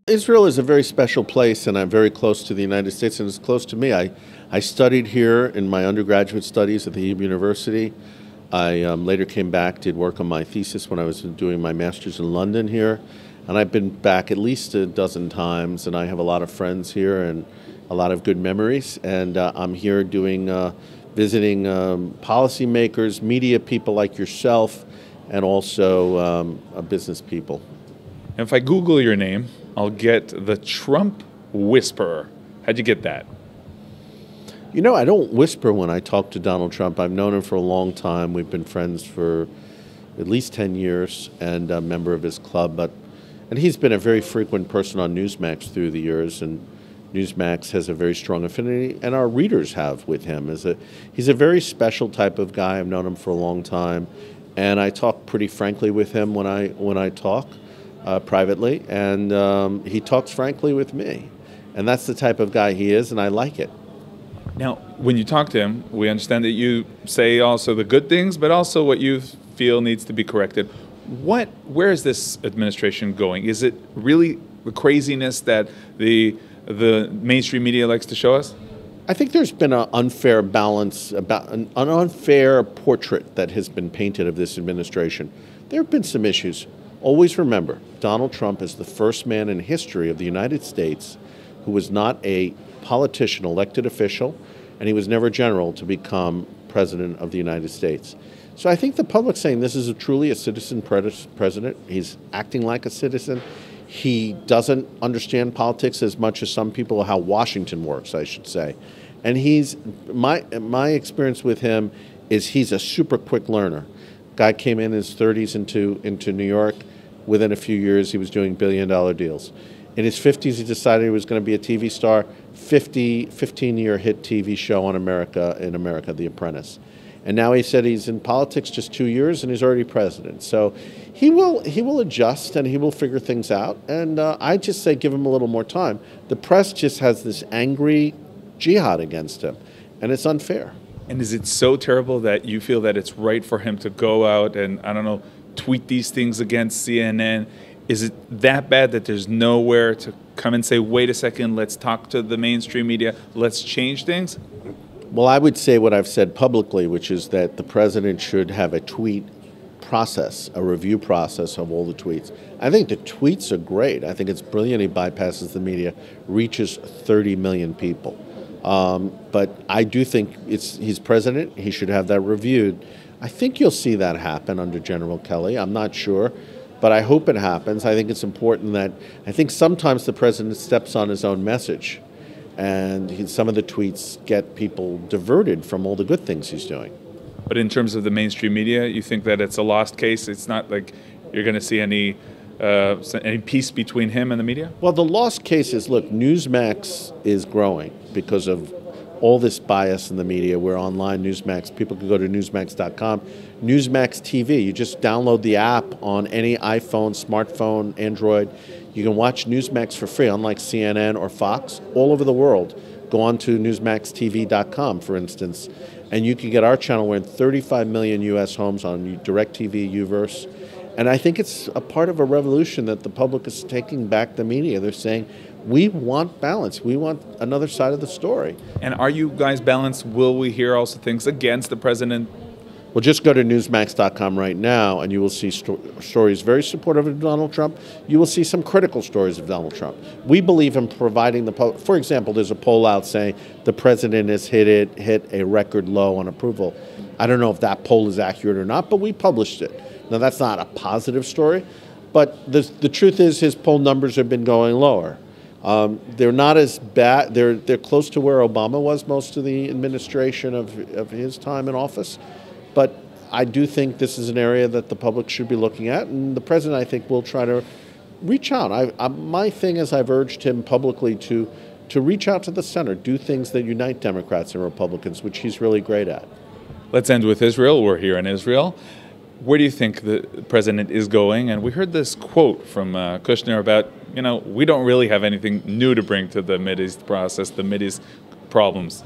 Israel is a very special place, and I'm very close to the United States, and it's close to me. I studied here in my undergraduate studies at the Hebrew University. I later came back, did work on my thesis when I was doing my master's in London here, and I've been back at least a dozen times, and I have a lot of friends here and a lot of good memories. And I'm here doing visiting policymakers, media people like yourself, and also business people. If I Google your name, I'll get the Trump Whisperer. How'd you get that? You know, I don't whisper when I talk to Donald Trump. I've known him for a long time. We've been friends for at least 10 years and a member of his club. And he's been a very frequent person on Newsmax through the years, and Newsmax has a very strong affinity, and our readers have with him. He's a very special type of guy. I've known him for a long time, and I talk pretty frankly with him when I talk. Privately, and he talks frankly with me. And that's the type of guy he is, and I like it. Now, when you talk to him, we understand that you say also the good things, but also what you feel needs to be corrected. Where is this administration going? Is it really the craziness that the mainstream media likes to show us? I think there's been an unfair balance, about an unfair portrait that has been painted of this administration. There have been some issues. Always remember, Donald Trump is the first man in history of the United States who was not a politician, elected official, and he was never general to become president of the United States. So I think the public's saying this is truly a citizen president. He's acting like a citizen. He doesn't understand politics as much as some people, how Washington works, I should say. And my experience with him is he's a super quick learner. Guy came in his 30s into New York. Within a few years, he was doing billion-dollar deals. In his 50s, he decided he was going to be a TV star. 15-year hit TV show in America, The Apprentice. And now he said he's in politics just 2 years, and he's already president. So he will adjust, and he will figure things out. And I just say give him a little more time. The press just has this angry jihad against him, and it's unfair. And is it so terrible that you feel that it's right for him to go out and, I don't know, tweet these things against CNN? Is it that bad that there's nowhere to come and say, wait a second, let's talk to the mainstream media, let's change things? Well, I would say what I've said publicly, which is that the president should have a tweet process, a review process of all the tweets. I think the tweets are great. I think it's brilliant. He bypasses the media, reaches 30 million people. But I do think he's president. He should have that reviewed. I think you'll see that happen under General Kelly. I'm not sure, but I hope it happens. I think it's important that I think sometimes the president steps on his own message, and some of the tweets get people diverted from all the good things he's doing. But in terms of the mainstream media, you think that it's a lost case? It's not like you're going to see any peace between him and the media? Well, the lost case is, look, Newsmax is growing because of all this bias in the media. We're online, Newsmax. People can go to Newsmax.com. Newsmax TV, you just download the app on any iPhone, smartphone, Android. You can watch Newsmax for free, unlike CNN or Fox, all over the world. Go on to NewsmaxTV.com, for instance, and you can get our channel. We're in 35 million U.S. homes on DirecTV, Uverse. And I think it's a part of a revolution that the public is taking back the media. They're saying, we want balance. We want another side of the story. And are you guys balanced? Will we hear also things against the president? Well, just go to Newsmax.com right now, and you will see stories very supportive of Donald Trump. You will see some critical stories of Donald Trump. We believe in providing the public. For example, there's a poll out saying the president has hit a record low on approval. I don't know if that poll is accurate or not, but we published it. Now, that's not a positive story, but the truth is his poll numbers have been going lower. They're not as bad. They're close to where Obama was most of the administration of his time in office. But I do think this is an area that the public should be looking at, and the president, I think, will try to reach out. My thing is I've urged him publicly to reach out to the center, do things that unite Democrats and Republicans, which he's really great at. Let's end with Israel. We're here in Israel. Where do you think the president is going? And we heard this quote from Kushner about, we don't really have anything new to bring to the Mideast process, the Mideast problems.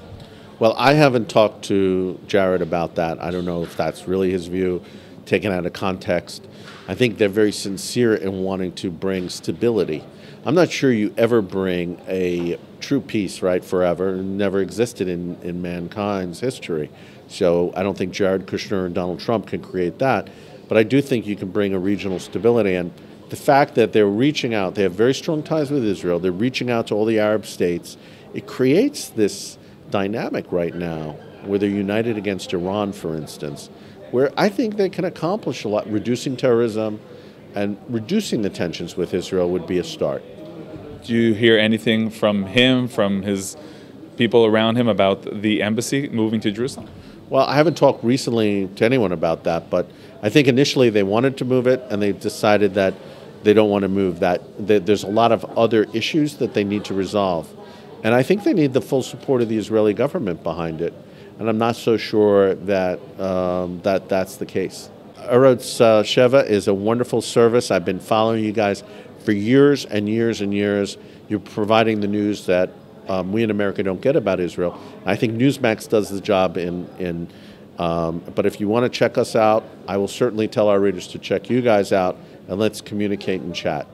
Well, I haven't talked to Jared about that. I don't know if that's really his view, taken out of context. I think they're very sincere in wanting to bring stability. I'm not sure you ever bring a true peace, right, forever. It never existed in mankind's history. So I don't think Jared Kushner and Donald Trump can create that. But I do think you can bring a regional stability. And the fact that they're reaching out, they have very strong ties with Israel, they're reaching out to all the Arab states, it creates this dynamic right now where they're united against Iran, for instance, where I think they can accomplish a lot. Reducing terrorism and reducing the tensions with Israel would be a start. Do you hear anything from him, from his people around him, about the embassy moving to Jerusalem? Well, I haven't talked recently to anyone about that, but I think initially they wanted to move it, and they decided that they don't want to move that. There's a lot of other issues that they need to resolve. And I think they need the full support of the Israeli government behind it. And I'm not so sure that that's the case. Eretz Sheva is a wonderful service. I've been following you guys for years and years and years. You're providing the news that we in America don't get about Israel. I think Newsmax does the job but if you want to check us out, I will certainly tell our readers to check you guys out, and let's communicate and chat.